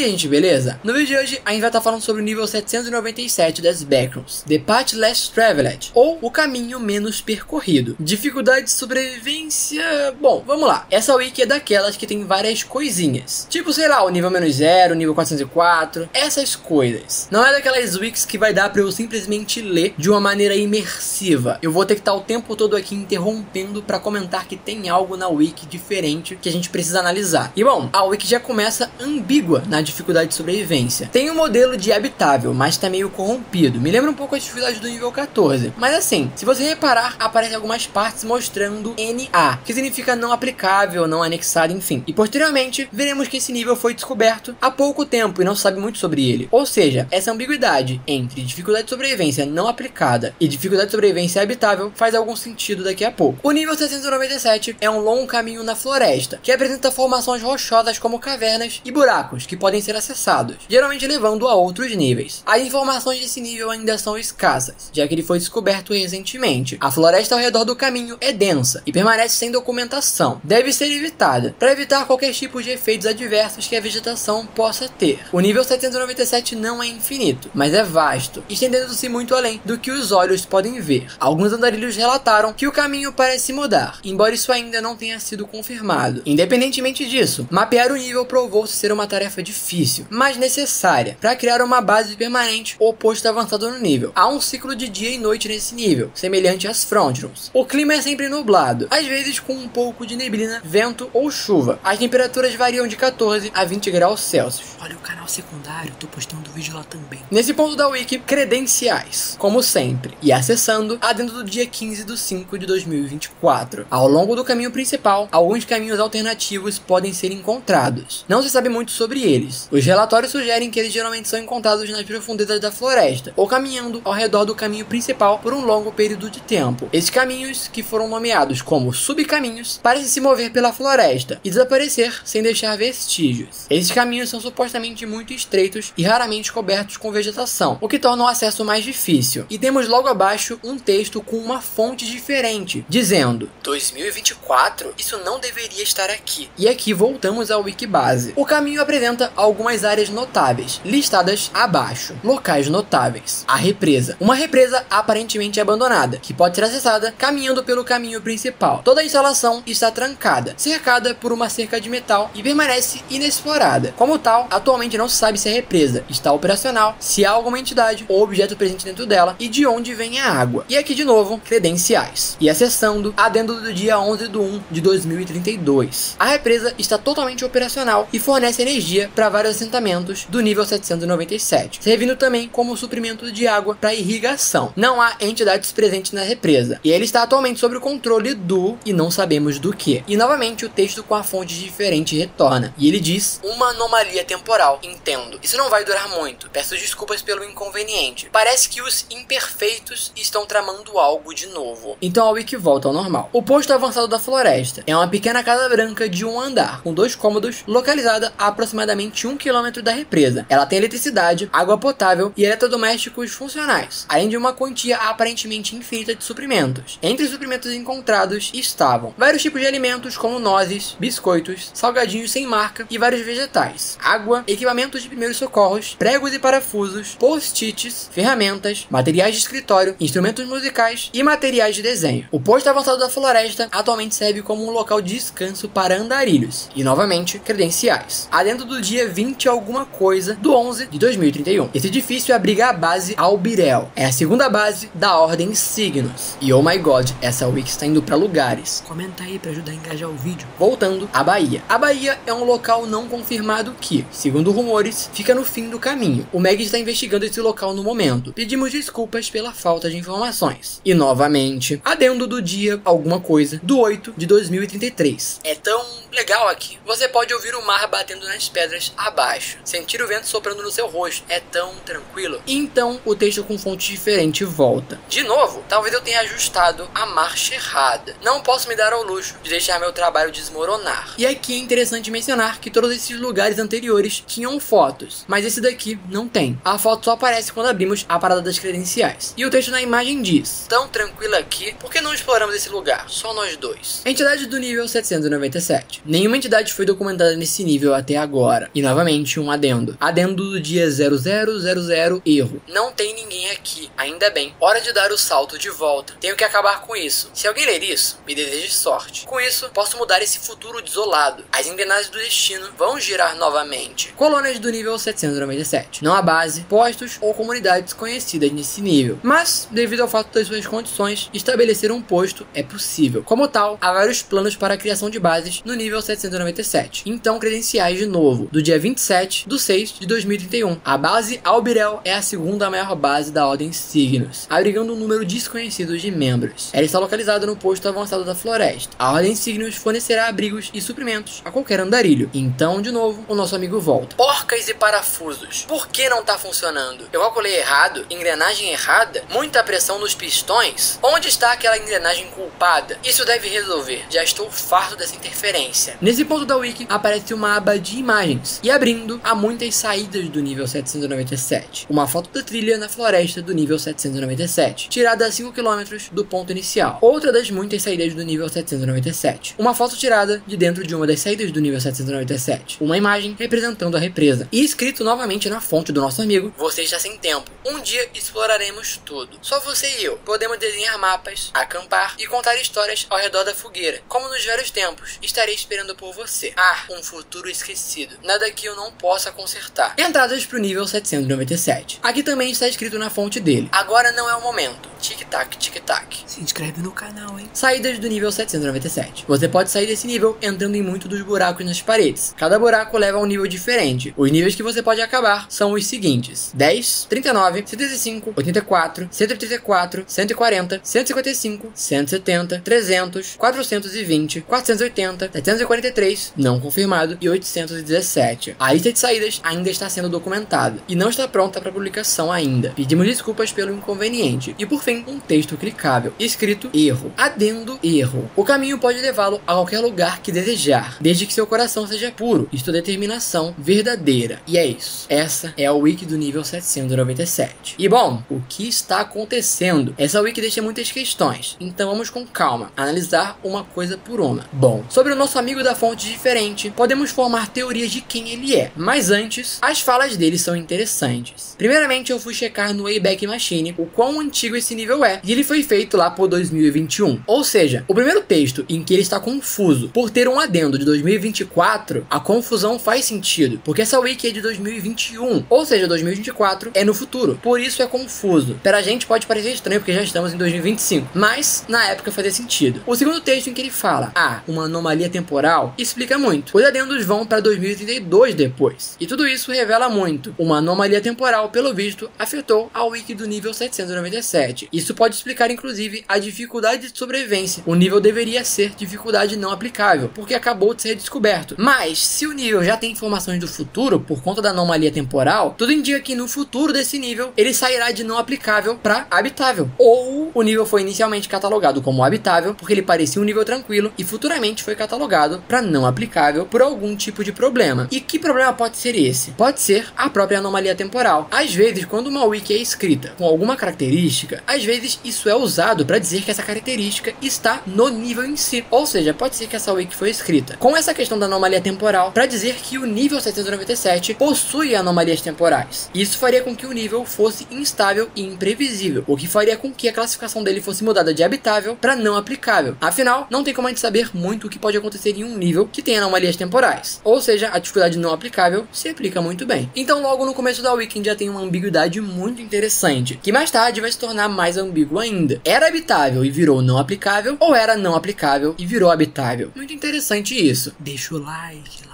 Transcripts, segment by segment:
aí, gente, beleza? No vídeo de hoje, a gente vai estar falando sobre o nível 797 das Backrooms, The Path Less Traveled, ou o caminho menos percorrido. Dificuldade de sobrevivência... Bom, vamos lá. Essa wiki é daquelas que tem várias coisinhas. Tipo, sei lá, o nível -0, o nível 404, essas coisas. Não é daquelas wikis que vai dar pra eu simplesmente ler de uma maneira imersiva. Eu vou ter que estar o tempo todo aqui interrompendo pra comentar que tem algo na wiki diferente que a gente precisa analisar. E bom, a wiki já começa ambígua na dificuldade de sobrevivência. Tem um modelo de habitável, mas tá meio corrompido. Me lembra um pouco a dificuldade do nível 14. Mas assim, se você reparar, aparecem algumas partes mostrando NA, que significa não aplicável, não anexado, enfim. E posteriormente, veremos que esse nível foi descoberto há pouco tempo e não se sabe muito sobre ele. Ou seja, essa ambiguidade entre dificuldade de sobrevivência não aplicada e dificuldade de sobrevivência habitável faz algum sentido daqui a pouco. O nível 697 é um longo caminho na floresta, que apresenta formações rochosas como cavernas e buracos que podem ser acessados, geralmente levando a outros níveis. As informações desse nível ainda são escassas, já que ele foi descoberto recentemente. A floresta ao redor do caminho é densa e permanece sem documentação. Deve ser evitada, para evitar qualquer tipo de efeitos adversos que a vegetação possa ter. O nível 797 não é infinito, mas é vasto, estendendo-se muito além do que os olhos podem ver. Alguns andarilhos relataram que o caminho parece mudar, embora isso ainda não tenha sido confirmado. Independentemente disso, mapear o nível provou-se ser uma tarefa difícil, mas necessária, para criar uma base permanente ou posto avançado no nível. Há um ciclo de dia e noite nesse nível, semelhante às frontrooms. O clima é sempre nublado, às vezes com um pouco de neblina, vento ou chuva. As temperaturas variam de 14 a 20 graus Celsius. Olha o canal secundário, tô postando vídeo lá também. Nesse ponto da wiki, credenciais, como sempre, e acessando adentro do dia 15/5 de 2024. Ao longo do caminho principal, alguns caminhos alternativos podem ser encontrados. Não se sabe muito sobre eles. Os relatórios sugerem que eles geralmente são encontrados nas profundezas da floresta, ou caminhando ao redor do caminho principal por um longo período de tempo. Esses caminhos, que foram nomeados como subcaminhos, parecem se mover pela floresta e desaparecer sem deixar vestígios. Esses caminhos são supostamente muito estreitos e raramente cobertos com vegetação, o que torna o acesso mais difícil. E temos logo abaixo um texto com uma fonte diferente, dizendo: 2024? Isso não deveria estar aqui. E aqui voltamos ao Wikibase. O caminho apresenta algumas áreas notáveis, listadas abaixo. Locais notáveis. A represa. Uma represa aparentemente abandonada, que pode ser acessada caminhando pelo caminho principal. Toda a instalação está trancada, cercada por uma cerca de metal e permanece inexplorada. Como tal, atualmente não se sabe se a represa está operacional, se há alguma entidade ou objeto presente dentro dela e de onde vem a água. E aqui de novo, credenciais. E acessando adendo do dia 11/1 de 2032. A represa está totalmente operacional e fornece energia para vários assentamentos do nível 797, servindo também como suprimento de água para irrigação. Não há entidades presentes na represa, e ele está atualmente sob o controle do... e não sabemos do que. E novamente o texto com a fonte diferente retorna, e ele diz: uma anomalia temporal, entendo. Isso não vai durar muito, peço desculpas pelo inconveniente. Parece que os imperfeitos estão tramando algo de novo. Então a wiki volta ao normal. O posto avançado da floresta é uma pequena casa branca de um andar, com 2 cômodos, localizada a aproximadamente 1 km da represa. Ela tem eletricidade, água potável e eletrodomésticos funcionais, além de uma quantia aparentemente infinita de suprimentos. Entre os suprimentos encontrados estavam vários tipos de alimentos como nozes, biscoitos, salgadinhos sem marca e vários vegetais, água, equipamentos de primeiros socorros, pregos e parafusos, post-its, ferramentas, materiais de escritório, instrumentos musicais e materiais de desenho. O posto avançado da floresta atualmente serve como um local de descanso para andarilhos. E novamente, credenciais. Adentro do dia 20 alguma coisa do 11 de 2031. Esse edifício abriga a base Albirel. É a segunda base da Ordem Signos. E oh my god, essa wiki está indo para lugares. Comenta aí para ajudar a engajar o vídeo. Voltando à Bahia. A Bahia é um local não confirmado que, segundo rumores, fica no fim do caminho. O Meg está investigando esse local no momento. Pedimos desculpas pela falta de informações. E novamente, adendo do dia alguma coisa do 8 de 2033. É tão legal aqui. Você pode ouvir o mar batendo nas pedras abaixo, sentir o vento soprando no seu rosto. É tão tranquilo. E então o texto com fonte diferente volta. De novo, talvez eu tenha ajustado a marcha errada. Não posso me dar ao luxo de deixar meu trabalho desmoronar. E aqui é interessante mencionar que todos esses lugares anteriores tinham fotos, mas esse daqui não tem. A foto só aparece quando abrimos a parada das credenciais. E o texto na imagem diz: tão tranquilo aqui, por que não exploramos esse lugar? Só nós dois. Entidade do nível 797. Nenhuma entidade foi documentada nesse nível até agora. E novamente Novamente um adendo. Adendo do dia 0000, erro. Não tem ninguém aqui, ainda bem. Hora de dar o salto de volta. Tenho que acabar com isso. Se alguém ler isso, me deseje sorte. Com isso, posso mudar esse futuro desolado. As engrenagens do destino vão girar novamente. Colônias do nível 797. Não há base, postos ou comunidades conhecidas nesse nível. Mas, devido ao fato das suas condições, estabelecer um posto é possível. Como tal, há vários planos para a criação de bases no nível 797. Então, credenciais de novo. Do dia 27/6/2031. A base Albirel é a segunda maior base da Ordem Signos, abrigando um número desconhecido de membros. Ela está localizada no posto avançado da floresta. A Ordem Signos fornecerá abrigos e suprimentos a qualquer andarilho. Então, de novo, o nosso amigo volta. Porcas e parafusos. Por que não está funcionando? Eu calculei errado? Engrenagem errada? Muita pressão nos pistões? Onde está aquela engrenagem culpada? Isso deve resolver. Já estou farto dessa interferência. Nesse ponto da wiki, aparece uma aba de imagens. E abrindo, há muitas saídas do nível 797. Uma foto da trilha na floresta do nível 797, tirada a 5 km do ponto inicial. Outra das muitas saídas do nível 797. Uma foto tirada de dentro de uma das saídas do nível 797. Uma imagem representando a represa. E escrito novamente na fonte do nosso amigo: você está sem tempo. Um dia exploraremos tudo. Só você e eu. Podemos desenhar mapas, acampar e contar histórias ao redor da fogueira. Como nos velhos tempos. Estarei esperando por você. Ah, um futuro esquecido. Nada que eu não possa consertar. Entradas pro nível 797. Aqui também está escrito na fonte dele: agora não é o momento. Tic-tac, tic-tac. Se inscreve no canal, hein? Saídas do nível 797. Você pode sair desse nível entrando em muitos dos buracos nas paredes. Cada buraco leva a um nível diferente. Os níveis que você pode acabar são os seguintes: 10, 39, 75, 84, 134, 140, 155, 170, 300, 420, 480, 743, não confirmado, e 817. A lista de saídas ainda está sendo documentada e não está pronta para publicação ainda. Pedimos desculpas pelo inconveniente. E por fim, um texto clicável, escrito erro. Adendo erro. O caminho pode levá-lo a qualquer lugar que desejar, desde que seu coração seja puro e sua determinação verdadeira. E é isso. Essa é a wiki do nível 797. E bom, o que está acontecendo? Essa wiki deixa muitas questões, então vamos com calma, analisar uma coisa por uma. Bom, sobre o nosso amigo da fonte diferente, podemos formar teorias de quem ele é, mas antes, as falas dele são interessantes. Primeiramente, eu fui checar no Wayback Machine o quão antigo esse nível é, e ele foi feito lá por 2021. Ou seja, o primeiro texto em que ele está confuso por ter um adendo de 2024, a confusão faz sentido, porque essa wiki é de 2021, ou seja, 2024 é no futuro, por isso é confuso. Pra gente pode parecer estranho porque já estamos em 2025, mas na época fazia sentido. O segundo texto em que ele fala, uma anomalia temporal, explica muito. Os adendos vão para 2032 depois, e tudo isso revela muito. Uma anomalia temporal, pelo visto, afetou a wiki do nível 797. Isso pode explicar inclusive a dificuldade de sobrevivência. O nível deveria ser dificuldade não aplicável, porque acabou de ser descoberto. Mas, se o nível já tem informações do futuro, por conta da anomalia temporal, tudo indica que no futuro desse nível, ele sairá de não aplicável para habitável. Ou o nível foi inicialmente catalogado como habitável, porque ele parecia um nível tranquilo, e futuramente foi catalogado para não aplicável por algum tipo de problema. E que problema pode ser esse? Pode ser a própria anomalia temporal. Às vezes, quando uma wiki é escrita com alguma característica, às vezes isso é usado para dizer que essa característica está no nível em si. Ou seja, pode ser que essa wiki foi escrita com essa questão da anomalia temporal para dizer que o nível 797 possui anomalias temporais. Isso faria com que o nível fosse instável e imprevisível, o que faria com que a classificação dele fosse mudada de habitável para não aplicável. Afinal, não tem como a gente saber muito o que pode acontecer em um nível que tem anomalias temporais. Ou seja, a dificuldade não aplicável se aplica muito bem. Então, logo no começo da wiki já tem uma ambiguidade muito interessante, que mais tarde vai se tornar mais ambíguo ainda. Era habitável e virou não aplicável, ou era não aplicável e virou habitável? Muito interessante isso. Deixa o like.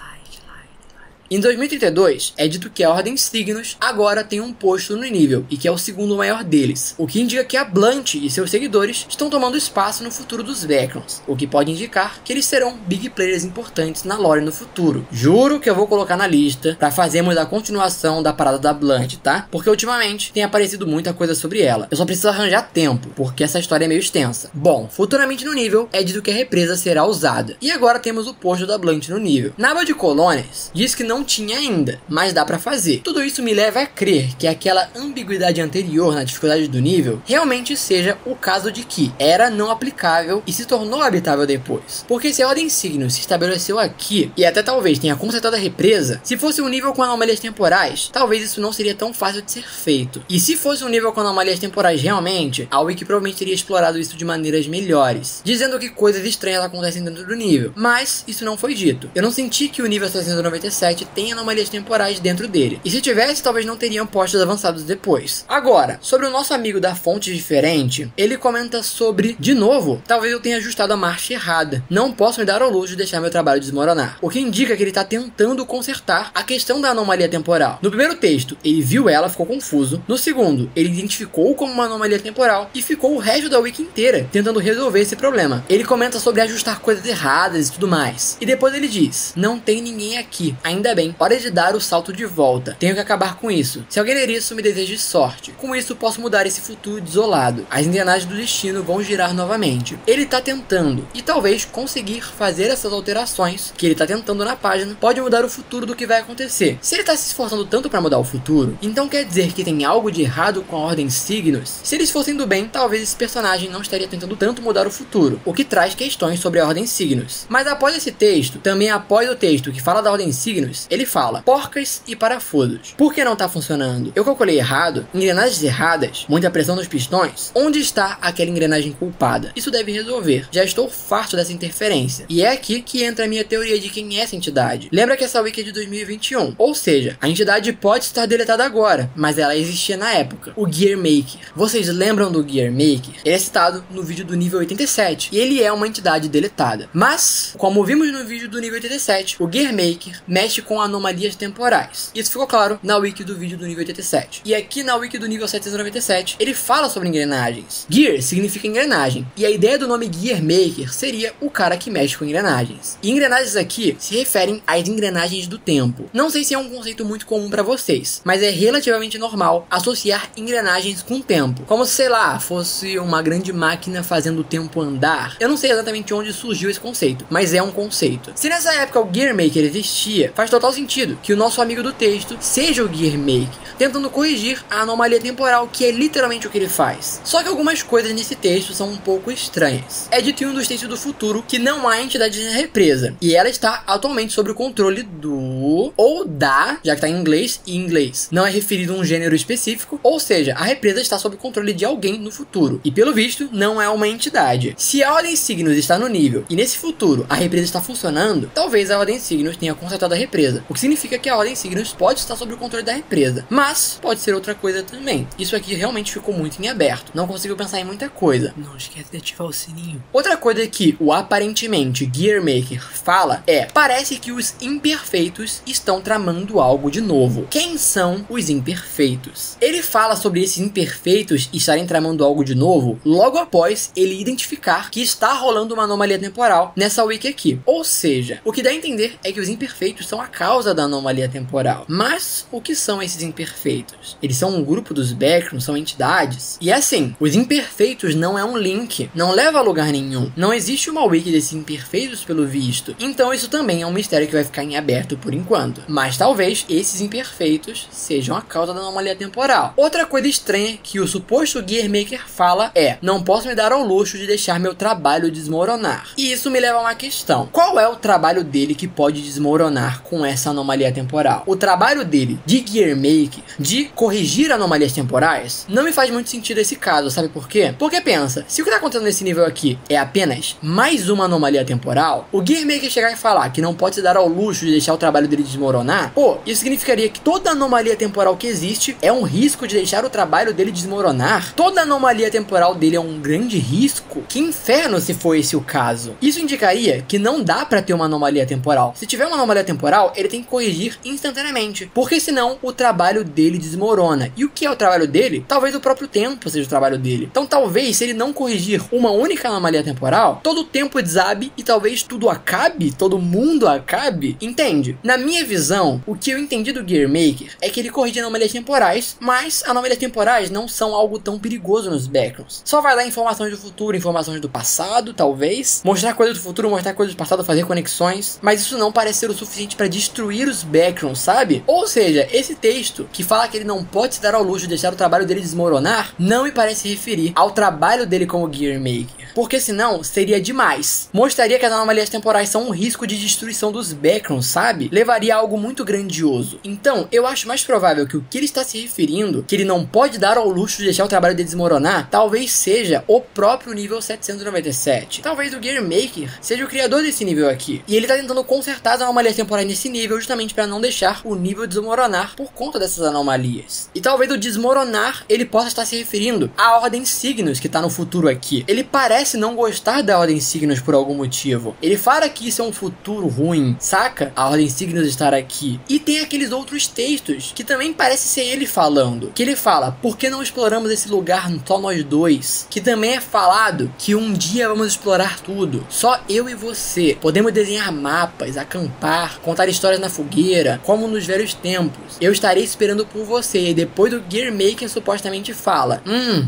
Em 2032, é dito que a Ordem Signos agora tem um posto no nível, e que é o segundo maior deles, o que indica que a Blunt e seus seguidores estão tomando espaço no futuro dos Vecrons, o que pode indicar que eles serão big players importantes na lore no futuro. Juro que eu vou colocar na lista pra fazermos a continuação da parada da Blunt, tá? Porque ultimamente tem aparecido muita coisa sobre ela. Eu só preciso arranjar tempo, porque essa história é meio extensa. Bom, futuramente no nível, é dito que a represa será usada. E agora temos o posto da Blunt no nível. Na aba de colônias, diz que não não tinha ainda, mas dá pra fazer. Tudo isso me leva a crer que aquela ambiguidade anterior na dificuldade do nível realmente seja o caso de que era não aplicável e se tornou habitável depois. Porque se a Ordem Signos se estabeleceu aqui, e até talvez tenha consertado a represa, se fosse um nível com anomalias temporais, talvez isso não seria tão fácil de ser feito. E se fosse um nível com anomalias temporais realmente, a Wiki provavelmente teria explorado isso de maneiras melhores, dizendo que coisas estranhas acontecem dentro do nível, mas isso não foi dito. Eu não senti que o nível 797 tem anomalias temporais dentro dele, e se tivesse, talvez não teriam postos avançados depois. Agora, sobre o nosso amigo da fonte diferente, ele comenta sobre, de novo, talvez eu tenha ajustado a marcha errada. Não posso me dar ao luxo de deixar meu trabalho desmoronar. O que indica que ele está tentando consertar a questão da anomalia temporal. No primeiro texto, ele viu ela, ficou confuso. No segundo, ele identificou como uma anomalia temporal e ficou o resto da wiki inteira tentando resolver esse problema. Ele comenta sobre ajustar coisas erradas e tudo mais. E depois ele diz: não tem ninguém aqui. Ainda bem, hora de dar o salto de volta. Tenho que acabar com isso. Se alguém ler isso, me deseje sorte. Com isso, posso mudar esse futuro desolado. As engrenagens do destino vão girar novamente. Ele tá tentando, e talvez conseguir fazer essas alterações que ele tá tentando na página pode mudar o futuro do que vai acontecer. Se ele tá se esforçando tanto para mudar o futuro, então quer dizer que tem algo de errado com a Ordem Signos? Se eles fossem do bem, talvez esse personagem não estaria tentando tanto mudar o futuro, o que traz questões sobre a Ordem Signos. Mas após esse texto, também após o texto que fala da Ordem Signos, ele fala: porcas e parafusos. Por que não tá funcionando? Eu calculei errado, engrenagens erradas, muita pressão nos pistões. Onde está aquela engrenagem culpada? Isso deve resolver. Já estou farto dessa interferência. E é aqui que entra a minha teoria de quem é essa entidade. Lembra que essa wiki é de 2021, ou seja, a entidade pode estar deletada agora, mas ela existia na época. O Gear Maker. Vocês lembram do Gear Maker? Ele é citado no vídeo do nível 87, e ele é uma entidade deletada. Mas, como vimos no vídeo do nível 87, o Gear Maker mexe com anomalias temporais. Isso ficou claro na wiki do vídeo do nível 87. E aqui na wiki do nível 797, ele fala sobre engrenagens. Gear significa engrenagem, e a ideia do nome Gear Maker seria o cara que mexe com engrenagens. E engrenagens aqui se referem às engrenagens do tempo. Não sei se é um conceito muito comum para vocês, mas é relativamente normal associar engrenagens com tempo. Como se, sei lá, fosse uma grande máquina fazendo o tempo andar. Eu não sei exatamente onde surgiu esse conceito, mas é um conceito. Se nessa época o Gear Maker existia, faz total sentido que o nosso amigo do texto seja o Gear Maker, tentando corrigir a anomalia temporal, que é literalmente o que ele faz. Só que algumas coisas nesse texto são um pouco estranhas. É dito em um dos textos do futuro que não há entidade na represa, e ela está atualmente sob o controle do, ou da, já que está em inglês, e em inglês não é referido a um gênero específico, ou seja, a represa está sob o controle de alguém no futuro, e pelo visto não é uma entidade. Se a Ordem Signos está no nível, e nesse futuro a represa está funcionando, talvez a Ordem Signos tenha consertado a represa, o que significa que a Ordem Signos pode estar sob o controle da represa, mas pode ser outra coisa também. Isso aqui realmente ficou muito em aberto, não consigo pensar em muita coisa. Não esquece de ativar o sininho. Outra coisa que o aparentemente Gear Maker fala é: parece que os imperfeitos estão tramando algo de novo. Quem são os imperfeitos? Ele fala sobre esses imperfeitos estarem tramando algo de novo logo após ele identificar que está rolando uma anomalia temporal nessa wiki aqui. Ou seja, o que dá a entender é que os imperfeitos são a causa da anomalia temporal. Mas o que são esses imperfeitos? Eles são um grupo dos Backrooms, são entidades? E assim, os imperfeitos não é um link, não leva a lugar nenhum. Não existe uma wiki desses imperfeitos pelo visto. Então isso também é um mistério que vai ficar em aberto por enquanto. Mas talvez esses imperfeitos sejam a causa da anomalia temporal. Outra coisa estranha que o suposto Gear Maker fala é: não posso me dar ao luxo de deixar meu trabalho desmoronar. E isso me leva a uma questão: qual é o trabalho dele que pode desmoronar com essa anomalia temporal? O trabalho dele de Gear Maker, de corrigir anomalias temporais, não me faz muito sentido esse caso, sabe por quê? Porque pensa, se o que está acontecendo nesse nível aqui é apenas mais uma anomalia temporal, o Gear Maker chegar e falar que não pode se dar ao luxo de deixar o trabalho dele desmoronar, pô, isso significaria que toda anomalia temporal que existe é um risco de deixar o trabalho dele desmoronar? Toda anomalia temporal dele é um grande risco? Que inferno se for esse o caso. Isso indicaria que não dá pra ter uma anomalia temporal. Se tiver uma anomalia temporal, ele tem que corrigir instantaneamente, porque senão o trabalho dele desmorona. E o que é o trabalho dele? Talvez o próprio tempo seja o trabalho dele. Então talvez, se ele não corrigir uma única anomalia temporal, todo o tempo desabe e talvez tudo acabe, todo mundo acabe. Entende? Na minha visão, o que eu entendi do Gear Maker é que ele corrige anomalias temporais, mas anomalias temporais não são algo tão perigoso nos Backrooms. Só vai dar informações do futuro, informações do passado, talvez, mostrar coisas do futuro, mostrar coisas do passado, fazer conexões, mas isso não parece ser o suficiente para destruir destruir os Backrooms, sabe? Ou seja, esse texto que fala que ele não pode se dar ao luxo de deixar o trabalho dele desmoronar, não me parece referir ao trabalho dele como Gear Maker, porque senão seria demais. Mostraria que as anomalias temporais são um risco de destruição dos Backrooms, sabe? Levaria a algo muito grandioso. Então, eu acho mais provável que o que ele está se referindo, que ele não pode dar ao luxo de deixar o trabalho dele desmoronar, talvez seja o próprio nível 797. Talvez o Gear Maker seja o criador desse nível aqui, e ele está tentando consertar as anomalias temporais nesse nível justamente para não deixar o nível desmoronar por conta dessas anomalias. E talvez o desmoronar ele possa estar se referindo à Ordem Signos que está no futuro aqui. Ele parece não gostar da Ordem Signos por algum motivo. Ele fala que isso é um futuro ruim, saca? A Ordem Signos estar aqui. E tem aqueles outros textos que também parece ser ele falando. Que ele fala, por que não exploramos esse lugar só nós dois? Que também é falado que um dia vamos explorar tudo. Só eu e você. Podemos desenhar mapas, acampar, contar histórias na fogueira, como nos velhos tempos. Eu estarei esperando por você. E depois do Gear Maker supostamente fala,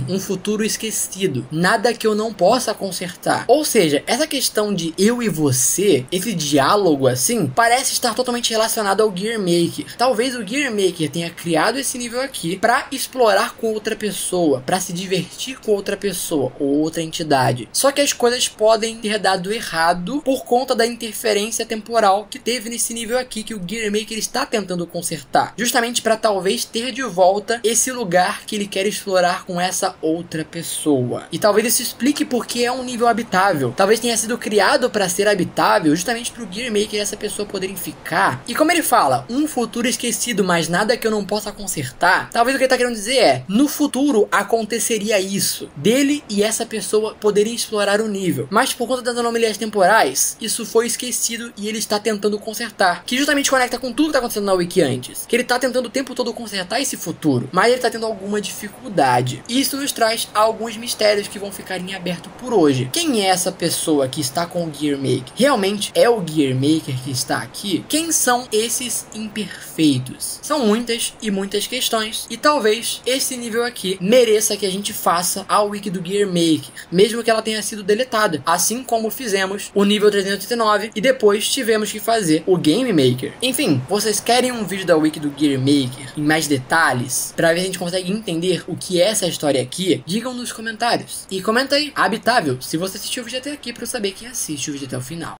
um futuro esquecido. Nada que eu não possa consertar. Ou seja, essa questão de eu e você, esse diálogo assim, parece estar totalmente relacionado ao Gear Maker. Talvez o Gear Maker tenha criado esse nível aqui para explorar com outra pessoa, para se divertir com outra pessoa ou outra entidade. Só que as coisas podem ter dado errado por conta da interferência temporal que teve nesse nível aqui que o Gear Maker está tentando consertar. Justamente para talvez ter de volta esse lugar que ele quer explorar com essa outra pessoa. E talvez isso explique porque é um nível habitável. Talvez tenha sido criado para ser habitável justamente para o Gear Maker e essa pessoa poderem ficar. E como ele fala, um futuro esquecido, mas nada que eu não possa consertar. Talvez o que ele está querendo dizer é, no futuro aconteceria isso, dele e essa pessoa poderem explorar o nível. Mas por conta das anomalias temporais, isso foi esquecido e ele está tentando consertar. Que justamente conecta com tudo que está acontecendo na wiki antes. Que ele está tentando o tempo todo consertar esse futuro, mas ele está tendo alguma dificuldade. E isso nos traz alguns mistérios que vão ficar em aberto por hoje. Quem é essa pessoa que está com o Gear Maker? Realmente é o Gear Maker que está aqui? Quem são esses imperfeitos? São muitas e muitas questões, e talvez esse nível aqui mereça que a gente faça a wiki do Gear Maker, mesmo que ela tenha sido deletada, assim como fizemos o nível 389 e depois tivemos que fazer o Game Maker. Enfim, vocês querem um vídeo da wiki do Gear Maker em mais detalhes, para ver se a gente consegue entender o que é essa história aqui? Digam nos comentários. E comenta aí, habitável, se você assistiu o vídeo até aqui, para eu saber quem assiste o vídeo até o final.